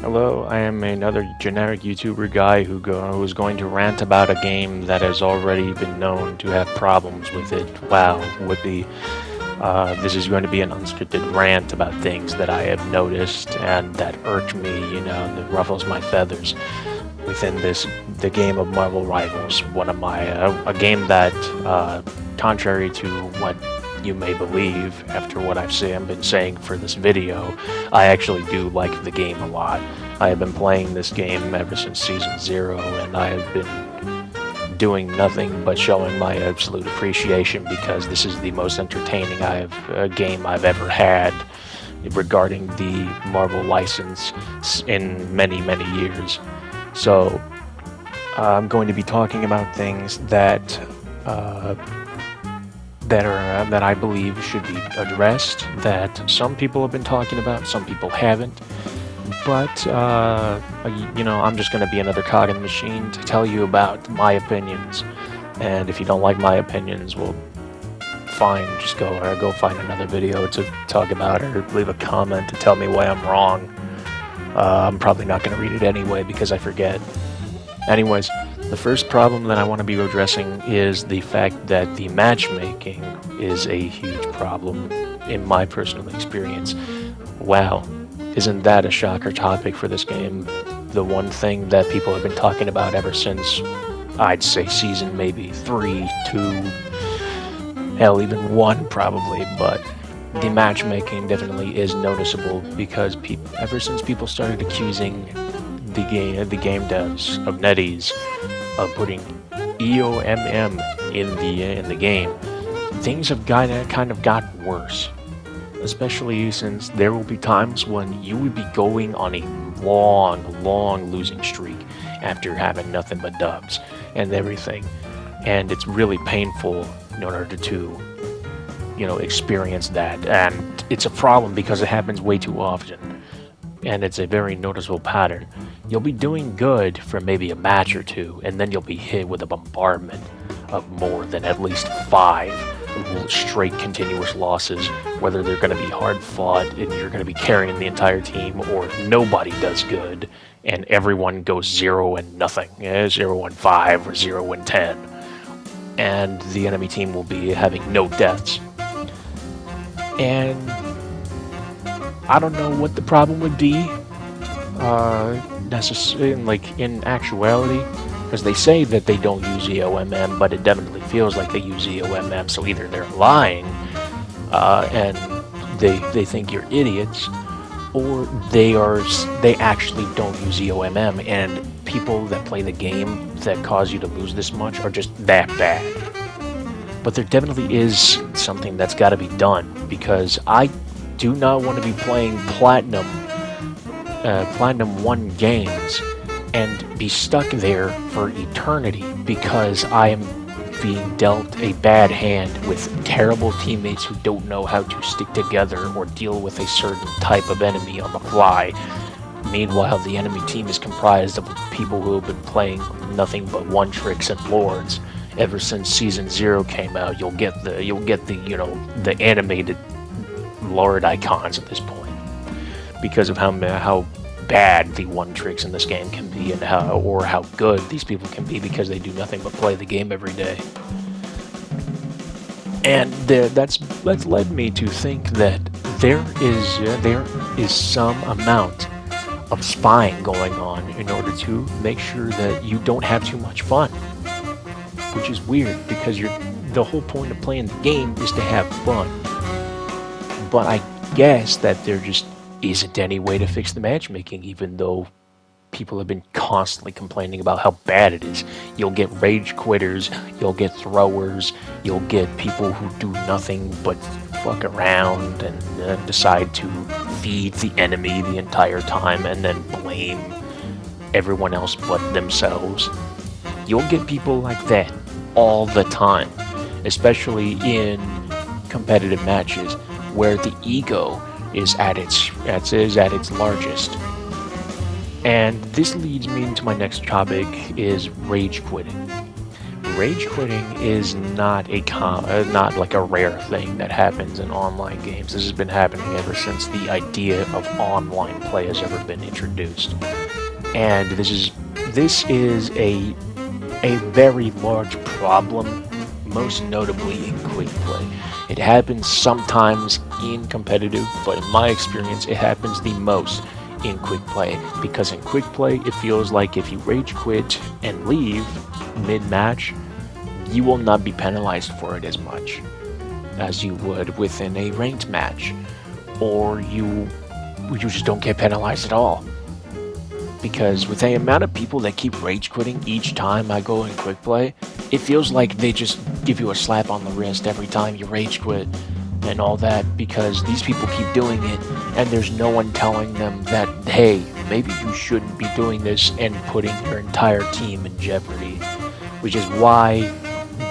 Hello, I am another generic YouTuber guy who's going to rant about a game that has already been known to have problems with it. Wow, whoopee. This is going to be an unscripted rant about things that I have noticed and that irk me, that ruffles my feathers within the game of Marvel Rivals. A game that, contrary to what you may believe after what been saying for this video, I actually do like the game a lot. I have been playing this game ever since Season 0, and I have been doing nothing but showing my absolute appreciation because this is the most entertaining game I've ever had regarding the Marvel license in many, many years. So, I'm going to be talking about things that that I believe should be addressed, that some people have been talking about, some people haven't. But, I'm just going to be another cog in the machine to tell you about my opinions. And if you don't like my opinions, well, fine, just go find another video to talk about or leave a comment to tell me why I'm wrong. I'm probably not going to read it anyway because I forget. Anyways, the first problem that I want to be addressing is the fact that the matchmaking is a huge problem in my personal experience. Wow, isn't that a shocker topic for this game? The one thing that people have been talking about ever since, I'd say season maybe 3, 2, hell, even 1 probably, but the matchmaking definitely is noticeable because ever since people started accusing the game devs of NetEase of putting EOMM in the game, things have kind of gotten worse. Especially since there will be times when you would be going on a long losing streak after having nothing but dubs and everything, and it's really painful in order to experience that, and it's a problem because it happens way too often, and it's a very noticeable pattern. You'll be doing good for maybe a match or two, and then you'll be hit with a bombardment of more than at least 5 straight continuous losses, whether they're going to be hard fought and you're going to be carrying the entire team, or nobody does good and everyone goes 0 and nothing, 0 and 5 or 0 and 10, and the enemy team will be having no deaths. And I don't know what the problem would be in actuality, because they say that they don't use EOMM, but it definitely feels like they use EOMM, so either they're lying and they think you're idiots, or they actually don't use EOMM, and people that play the game that cause you to lose this much are just that bad. But there definitely is something that's got to be done, because I do not want to be playing Platinum 1 games and be stuck there for eternity because I am being dealt a bad hand with terrible teammates who don't know how to stick together or deal with a certain type of enemy on the fly. Meanwhile, the enemy team is comprised of people who have been playing nothing but one tricks and lords ever since Season 0 came out. You'll get the animated lord icons at this point because of how bad the one tricks in this game can be, and how good these people can be because they do nothing but play the game every day. And that's led me to think that there is some amount of spying going on in order to make sure that you don't have too much fun, which is weird because the whole point of playing the game is to have fun. But I guess that there just isn't any way to fix the matchmaking, even though people have been constantly complaining about how bad it is. You'll get rage quitters, you'll get throwers, you'll get people who do nothing but fuck around and decide to feed the enemy the entire time and then blame everyone else but themselves. You'll get people like that all the time, especially in competitive matches where the ego is at its largest. And this leads me into my next topic, is rage quitting. rage quitting is not not like a rare thing that happens in online games. This has been happening ever since the idea of online play has ever been introduced. And this is a very large problem, most notably in quick play. It happens sometimes in competitive, but in my experience, it happens the most in quick play, because in quick play, it feels like if you rage quit and leave mid-match, you will not be penalized for it as much as you would within a ranked match, or you just don't get penalized at all. Because with the amount of people that keep rage quitting each time I go in quick play, it feels like they just give you a slap on the wrist every time you rage quit and all that, because these people keep doing it and there's no one telling them that, hey, maybe you shouldn't be doing this and putting your entire team in jeopardy. Which is why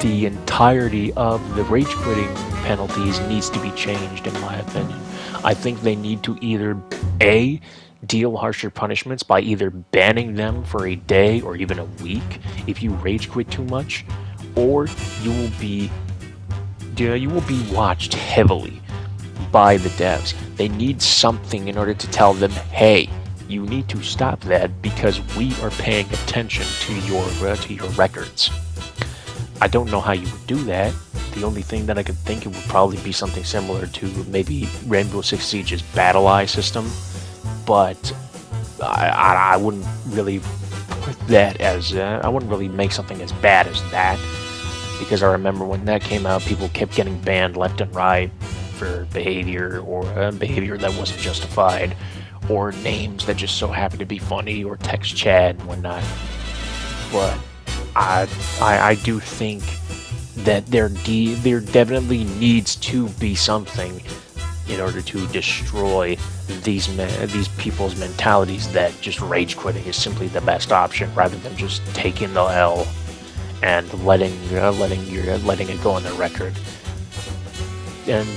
the entirety of the rage quitting penalties needs to be changed, in my opinion. I think they need to either A, deal harsher punishments by either banning them for a day or even a week if you rage quit too much, or you will be watched heavily by the devs. They need something in order to tell them, hey, you need to stop that because we are paying attention to your records. I don't know how you would do that. The only thing that I could think of would probably be something similar to maybe Rainbow Six Siege's Battle Eye system, but I wouldn't really put that as I wouldn't really make something as bad as that, because I remember when that came out, people kept getting banned left and right for behavior or behavior that wasn't justified, or names that just so happened to be funny, or text chat and whatnot. But I do think that there definitely needs to be something in order to destroy these people's mentalities that just rage quitting is simply the best option, rather than just taking the L and letting it go on their record. And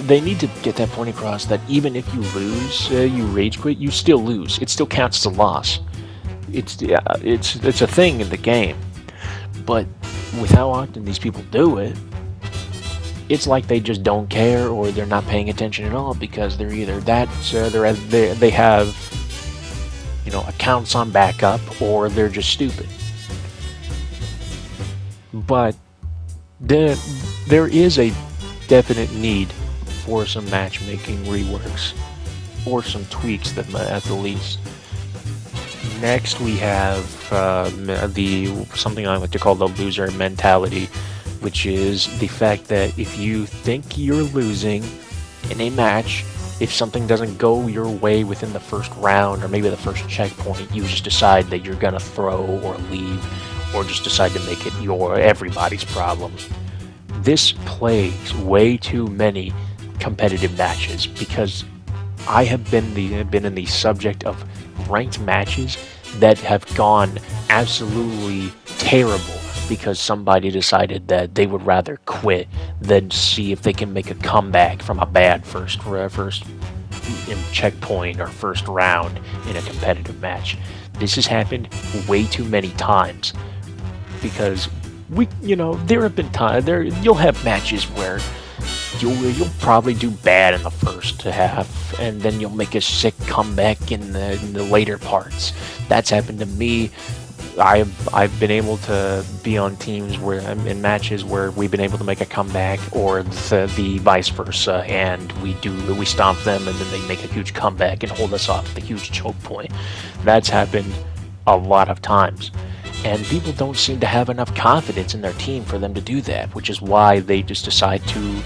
they need to get that point across that even if you lose, you rage quit, you still lose. It still counts as a loss. It's a thing in the game, but with how often these people do it, it's like they just don't care, or they're not paying attention at all, because they're either they have accounts on backup, or they're just stupid. But there is a definite need for some matchmaking reworks, or some tweaks at the least. Next, we have something I like to call the loser mentality, which is the fact that if you think you're losing in a match, if something doesn't go your way within the first round or maybe the first checkpoint, you just decide that you're gonna throw or leave, or just decide to make it everybody's problem. This plagues way too many competitive matches, because I have been in the subject of ranked matches that have gone absolutely terrible because somebody decided that they would rather quit than see if they can make a comeback from a bad first checkpoint or first round in a competitive match. This has happened way too many times, because there have been times you'll have matches where you'll probably do bad in the first half, and then you'll make a sick comeback in the later parts. That's happened to me. I've been able to be on teams where I'm in matches where we've been able to make a comeback, or the vice versa, and we stomp them, and then they make a huge comeback and hold us off at the huge choke point. That's happened a lot of times. And people don't seem to have enough confidence in their team for them to do that, which is why they just decide to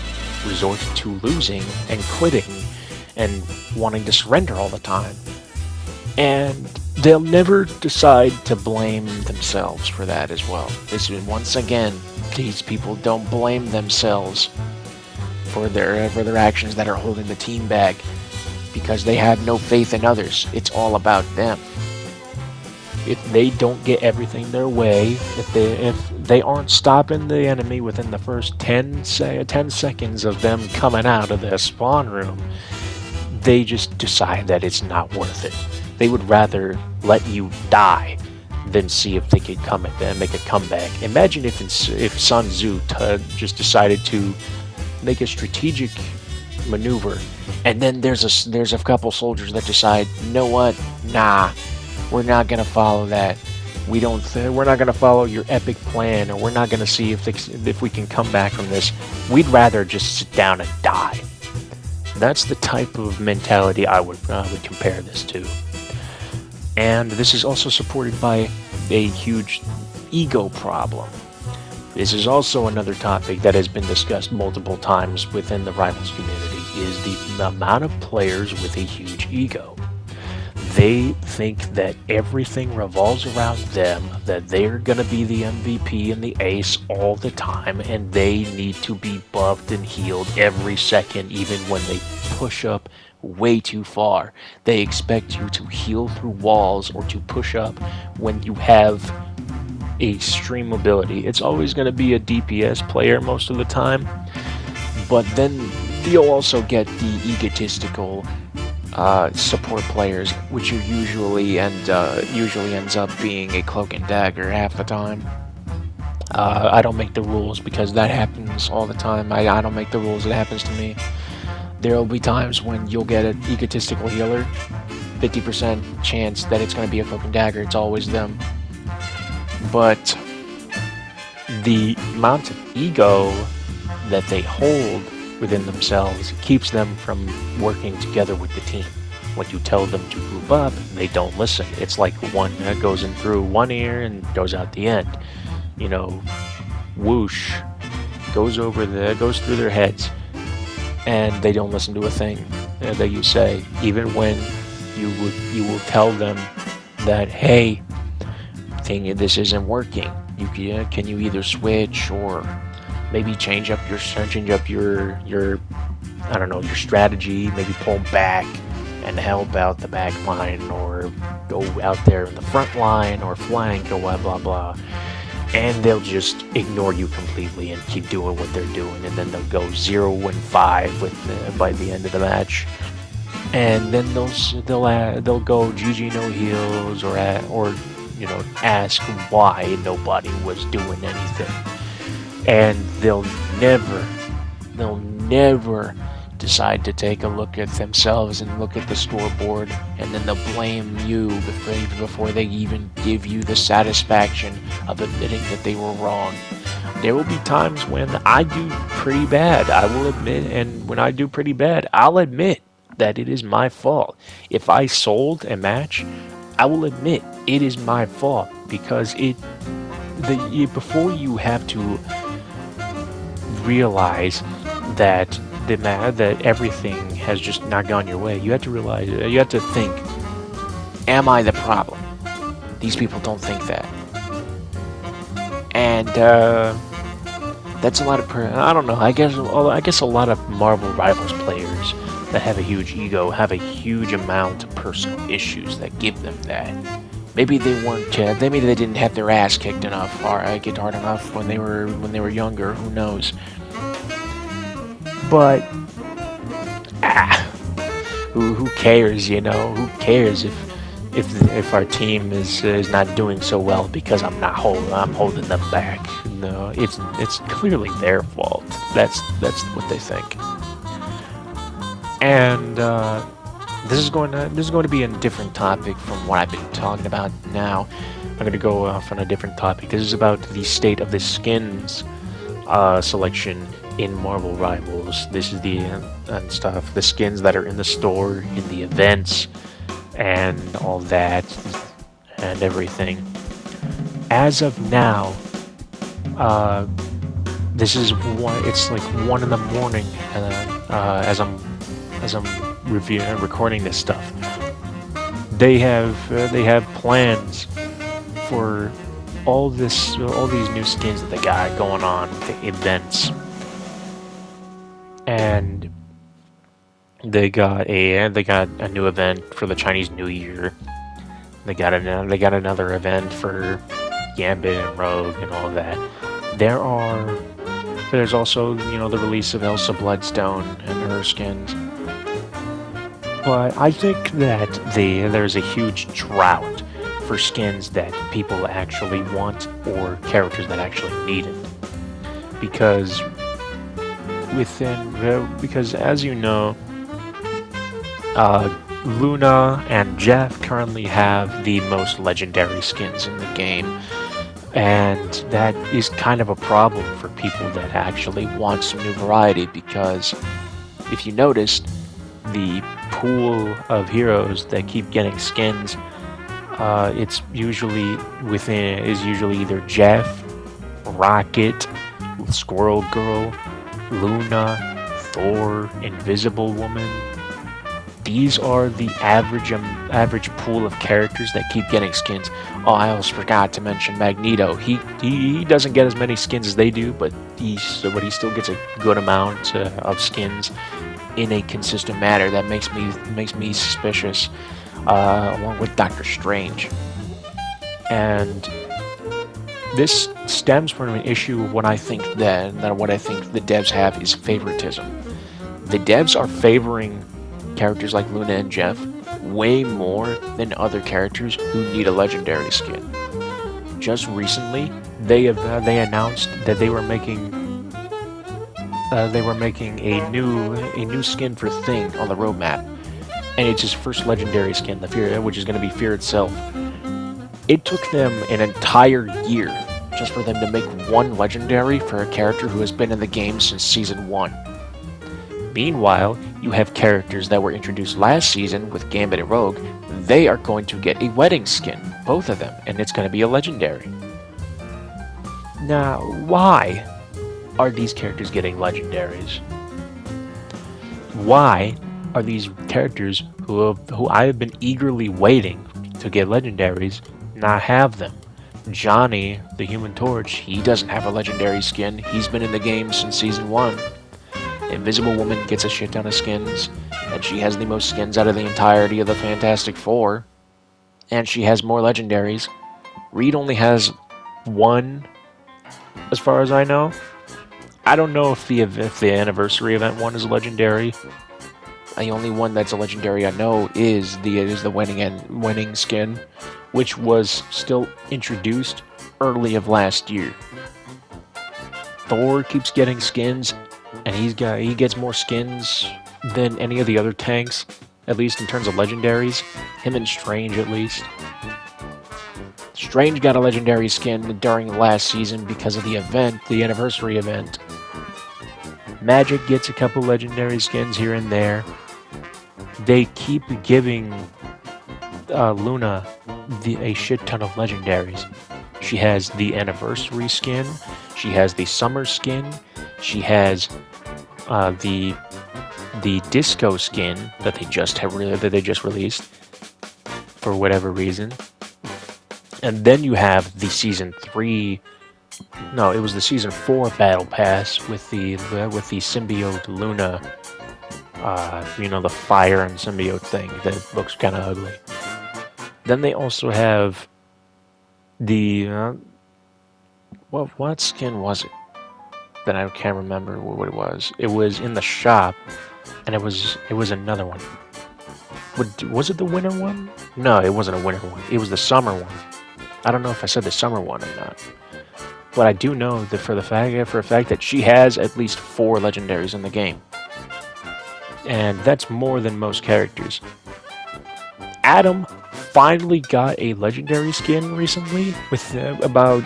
resort to losing and quitting and wanting to surrender all the time. And they'll never decide to blame themselves for that as well. Once again, these people don't blame themselves for their actions that are holding the team back, because they have no faith in others. It's all about them. If they don't get everything their way, if they aren't stopping the enemy within the first 10 seconds of them coming out of their spawn room, they just decide that it's not worth it. They would rather let you die then see if they could come at them, make a comeback. Imagine if Sun Tzu just decided to make a strategic maneuver, and then there's a couple soldiers that decide, you know what? Nah, we're not gonna follow that. We're not gonna follow your epic plan, or we're not gonna see if we can come back from this. We'd rather just sit down and die. That's the type of mentality I would compare this to. And this is also supported by a huge ego problem. This is also another topic that has been discussed multiple times within the Rivals community, is the amount of players with a huge ego. They think that everything revolves around them, that they're going to be the MVP and the ace all the time, and they need to be buffed and healed every second, even when they push up way too far. They expect you to heal through walls or to push up when you have extreme mobility. It's always going to be a DPS player most of the time, but then you'll also get the egotistical support players, which usually ends up being a cloak and dagger half the time. I don't make the rules because that happens all the time. I don't make the rules, it happens to me. There will be times when you'll get an egotistical healer, 50% chance that it's going to be a cloak and dagger, it's always them. But the amount of ego that they hold within themselves keeps them from working together with the team. When you tell them to group up, they don't listen. It's like one goes in through one ear and goes out the end. You know, whoosh, goes through their heads, and they don't listen to a thing that you say, even when you will tell them that, hey, this isn't working. Can you either switch or maybe change up your I don't know, your strategy, maybe pull back and help out the back line, or go out there in the front line or flank, or blah blah, and they'll just ignore you completely and keep doing what they're doing, and then they'll go 0-5 by the end of the match, and then they'll go GG no heals, or you know, ask why nobody was doing anything. And they'll never decide to take a look at themselves and look at the scoreboard, and then they'll blame you before they even give you the satisfaction of admitting that they were wrong. There will be times when I do pretty bad, I will admit, and when I do pretty bad, I'll admit that it is my fault. If I sold a match, I will admit it is my fault, because before you have to realize that that everything has just not gone your way, you have to think, am I the problem? These people don't think that. And that's a lot of I don't know, I guess a lot of Marvel Rivals players that have a huge ego have a huge amount of personal issues that give them that. Maybe they maybe they didn't have their ass kicked enough or kicked hard enough when they were younger. Who knows? But who cares? You know, who cares if our team is not doing so well because I'm holding them back? No, it's clearly their fault. That's what they think. And this is going to be a different topic from what I've been talking about now. I'm going to go off on a different topic. This is about the state of the skins selection in Marvel Rivals. This is the skins that are in the store, in the events, and all that, and everything. As of now, this is it's like 1 in the morning, as I'm recording this stuff. They have plans for all these new skins that they got going on, the events, and they got a new event for the Chinese New Year. They got another event for Gambit and Rogue and all that. There's also, you know, the release of Elsa Bloodstone and her skins. But I think that there's a huge drought for skins that people actually want or characters that actually need it. Because because as you know, Luna and Jeff currently have the most legendary skins in the game, and that is kind of a problem for people that actually want some new variety, because if you noticed, the pool of heroes that keep getting skins, it's usually is usually either Jeff, Rocket, Squirrel Girl, Luna, Thor, Invisible Woman. These are the average pool of characters that keep getting skins. Oh, I almost forgot to mention Magneto. He doesn't get as many skins as they do, but he still gets a good amount of skins in a consistent manner. That makes me suspicious, along with Doctor Strange. And this stems from an issue of what I think the devs have is favoritism. The devs are favoring characters like Luna and Jeff way more than other characters who need a legendary skin. Just recently, they announced that they were making a new skin for Thing on the roadmap, and it's his first legendary skin, the Fear, which is going to be Fear itself. It took them an entire year just for them to make one legendary for a character who has been in the game since Season 1. Meanwhile, you have characters that were introduced last season with Gambit and Rogue. They are going to get a wedding skin, both of them, and it's going to be a legendary. Now, why are these characters getting legendaries? Why are these characters who I have been eagerly waiting to get legendaries not have them? Johnny, the Human Torch, he doesn't have a legendary skin. He's been in the game since Season 1. Invisible Woman gets a shit ton of skins, and she has the most skins out of the entirety of the Fantastic Four. And she has more legendaries. Reed only has one, as far as I know. I don't know if the anniversary event one is legendary. The only one that's a legendary I know is the winning skin, which was still introduced early of last year. Thor keeps getting skins, and he gets more skins than any of the other tanks, at least in terms of legendaries. Him and Strange, at least. Strange got a legendary skin during last season because of the anniversary event. Magic gets a couple legendary skins here and there. They keep giving Luna a shit ton of legendaries. She has the anniversary skin. She has the summer skin. She has the disco skin that they just released for whatever reason. And then you have the season 3. No, it was the season 4 battle pass with the symbiote Luna. The fire and symbiote thing that looks kind of ugly. Then they also have the what skin was it? That I can't remember what it was. It was in the shop, and it was another one. Was it the winter one? No, it wasn't a winter one. It was the summer one. I don't know if I said the summer one or not. But I do know that for a fact that she has at least 4 legendaries in the game. And that's more than most characters. Adam finally got a legendary skin recently, with about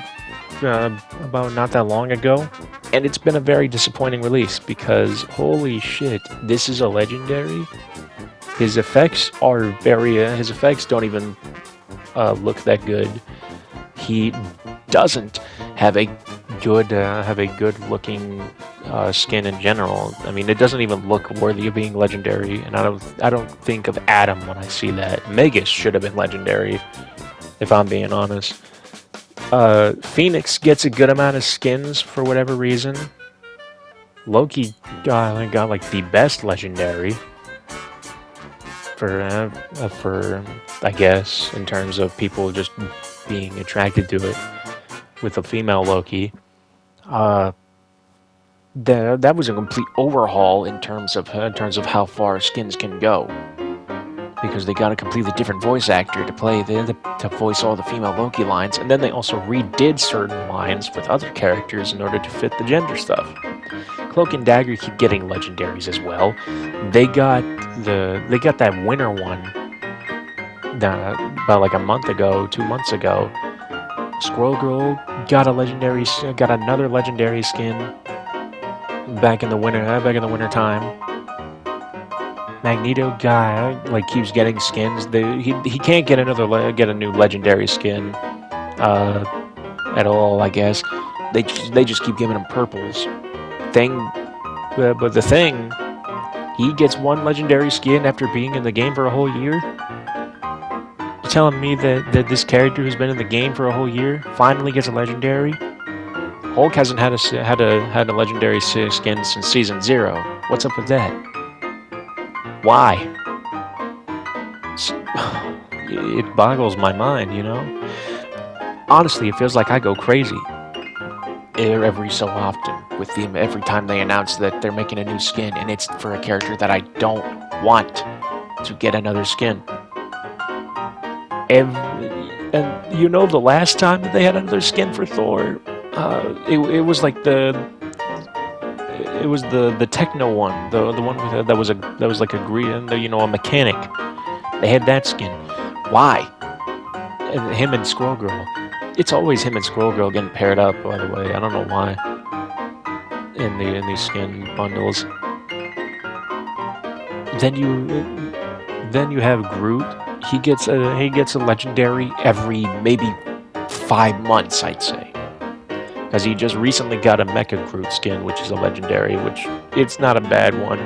not that long ago, and it's been a very disappointing release because holy shit, this is a legendary. His effects don't even look that good. He doesn't have a good looking skin in general. I mean, it doesn't even look worthy of being legendary, and I don't think of Adam when I see that. Megas should have been legendary, if I'm being honest. Phoenix gets a good amount of skins for whatever reason. Loki got like the best legendary for I guess in terms of people just being attracted to it with a female Loki. That was a complete overhaul in terms of how far skins can go. because they got a completely different voice actor to play to voice all the female Loki lines, and then they also redid certain lines with other characters in order to fit the gender stuff. Cloak and Dagger keep getting legendaries as well. They got that winter one about like a month ago, 2 months ago. Squirrel Girl got another legendary skin back in the winter time. Magneto guy keeps getting skins. He can't get a new legendary skin at all, I guess. They just keep giving him purples. But the Thing, he gets one legendary skin after being in the game for a whole year. You're telling me that this character who's been in the game for a whole year finally gets a legendary? Hulk hasn't had a legendary skin since season 0. What's up with that? Why? It boggles my mind, you know? Honestly, it feels like I go crazy every so often with them every time they announce that they're making a new skin, and it's for a character that I don't want to get another skin. And you know, the last time that they had another skin for Thor, it was like the techno one, the one with that was like a green, you know, a mechanic. They had that skin. Why? And him and Squirrel Girl. It's always him and Squirrel Girl getting paired up, by the way. I don't know why. In these skin bundles. Then you have Groot. He gets a legendary every maybe 5 months, I'd say. Because he just recently got a Mecha Groot skin, which is a legendary, which it's not a bad one.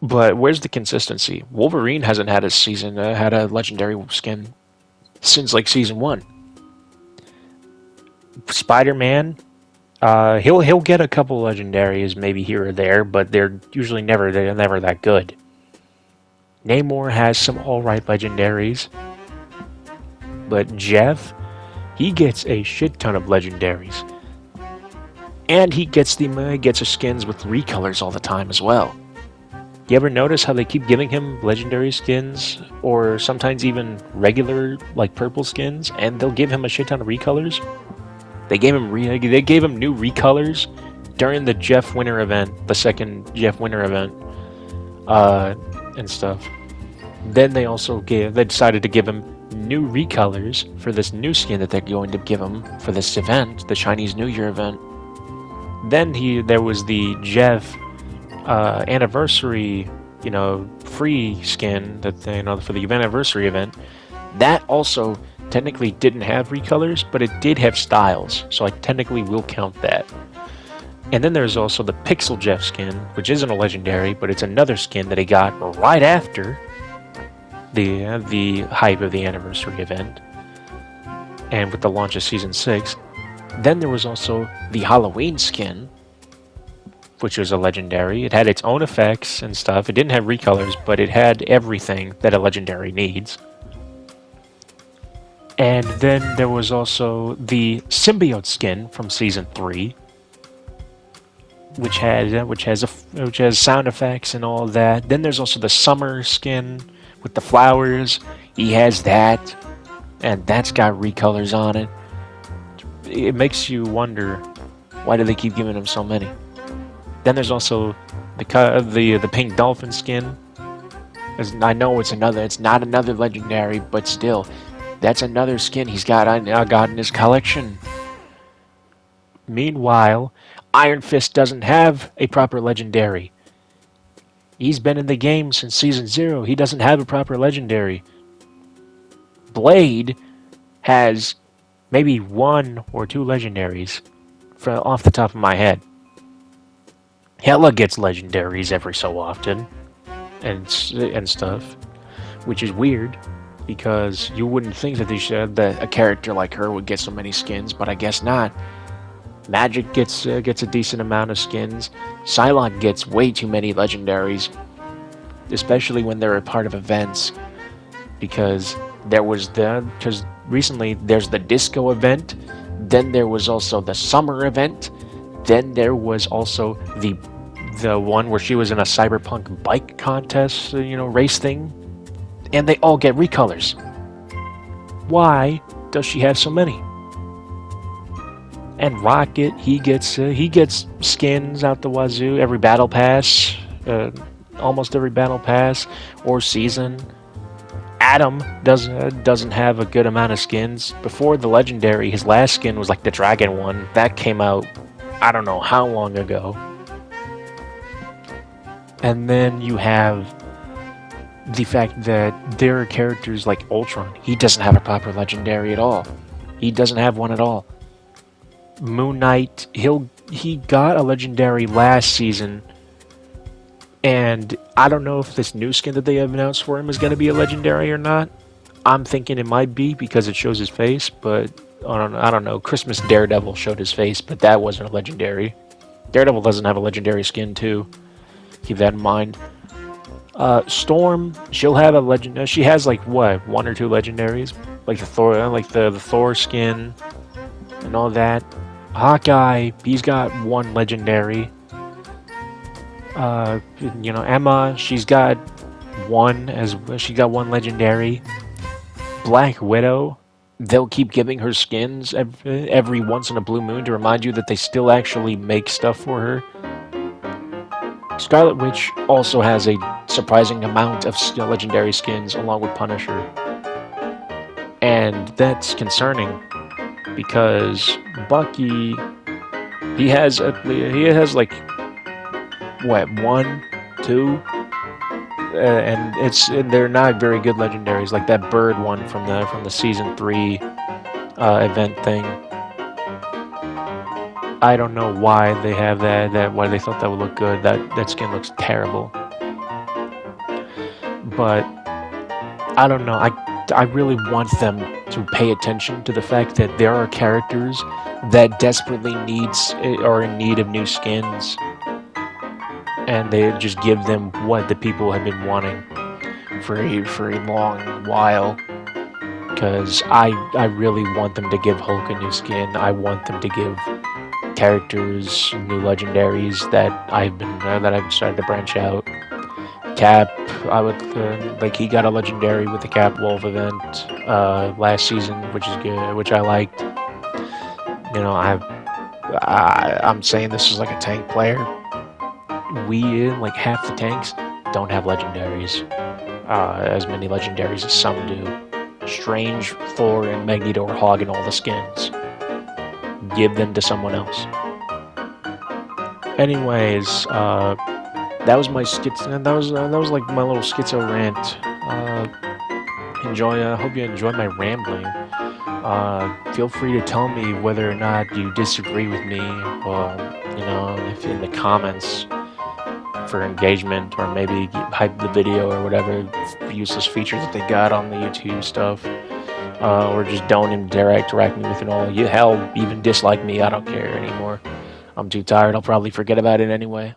But where's the consistency? Wolverine hasn't had a legendary skin since like season 1. Spider-Man, he'll get a couple legendaries maybe here or there, but they're never that good. Namor has some alright legendaries, but Jeff, he gets a shit ton of legendaries, and he gets his skins with recolors all the time as well. You ever notice how they keep giving him legendary skins, or sometimes even regular like purple skins, and they'll give him a shit ton of recolors? They gave him new recolors during the Jeff Winter event, the second Jeff Winter event, and stuff. Then they decided to give him new recolors for this new skin that they're going to give him for this event, the Chinese New Year event. Then there was the Jeff anniversary, you know, free skin that for the anniversary event. That also technically didn't have recolors, but it did have styles, so I technically will count that. And then there's also the Pixel Jeff skin, which isn't a legendary, but it's another skin that he got right after the hype of the anniversary event, and with the launch of Season 6. Then there was also the Halloween skin, which was a legendary. It had its own effects and stuff. It didn't have recolors, but it had everything that a legendary needs. And then there was also the Symbiote skin from Season 3, which has sound effects and all that. Then there's also the Summer skin with the flowers. He has that, and that's got recolors on it. It makes you wonder, why do they keep giving him so many? Then there's also the Pink Dolphin skin. I know it's not another legendary, but still, that's another skin he's got in his collection. Meanwhile, Iron Fist doesn't have a proper legendary. He's been in the game since Season 0. He doesn't have a proper legendary. Blade has maybe 1 or 2 legendaries off the top of my head. Hela gets legendaries every so often and stuff, which is weird because you wouldn't think that a character like her would get so many skins, but I guess not. Magic gets a decent amount of skins. Psylocke gets way too many legendaries, especially when they're a part of events, because recently there's the disco event, then there was also the summer event, then there was also the one where she was in a cyberpunk bike contest, race thing. and they all get recolors. Why does she have so many? And Rocket, he gets skins out the wazoo every battle pass, almost every battle pass or season. Adam doesn't have a good amount of skins. Before the legendary, his last skin was like the dragon one. That came out, I don't know how long ago. And then you have the fact that there are characters like Ultron. He doesn't have a proper legendary at all. He doesn't have one at all. Moon Knight, he got a legendary last season, and I don't know if this new skin that they have announced for him is going to be a legendary or not. I'm thinking it might be because it shows his face, but I don't know. Christmas Daredevil showed his face, but that wasn't a legendary. Daredevil doesn't have a legendary skin too. Keep that in mind. Storm, she'll have a legend. She has like what, 1 or 2 legendaries, like the Thor skin and all that. Hawkeye, he's got 1 legendary. Emma, she's got 1 legendary. Black Widow, they'll keep giving her skins every once in a blue moon to remind you that they still actually make stuff for her. Scarlet Witch also has a surprising amount of legendary skins along with Punisher. And that's concerning because Bucky, he has like what, 1, 2, and they're not very good legendaries. Like that bird one from the season 3 event thing. I don't know why they have that. Why they thought that would look good. That skin looks terrible. But I don't know. I really want them to pay attention to the fact that there are characters that desperately are in need of new skins, and they just give them what the people have been wanting for a long while. Because I really want them to give Hulk a new skin. I want them to give characters new legendaries that I've started to branch out. Cap, I would he got a legendary with the Cap Wolf event last season, which is good, which I liked. I'm saying this is like a tank player. Like half the tanks don't have legendaries, as many legendaries as some do. Strange, Thor, and Magneto are hogging all the skins. Give them to someone else. Anyways, that was my that was like my little schizo rant. Hope you enjoy my rambling. Feel free to tell me whether or not you disagree with me, or if in the comments for engagement, or maybe hype the video or whatever useless features that they got on the YouTube stuff. Or just don't interact me with it all. Hell, even dislike me, I don't care anymore. I'm too tired, I'll probably forget about it anyway.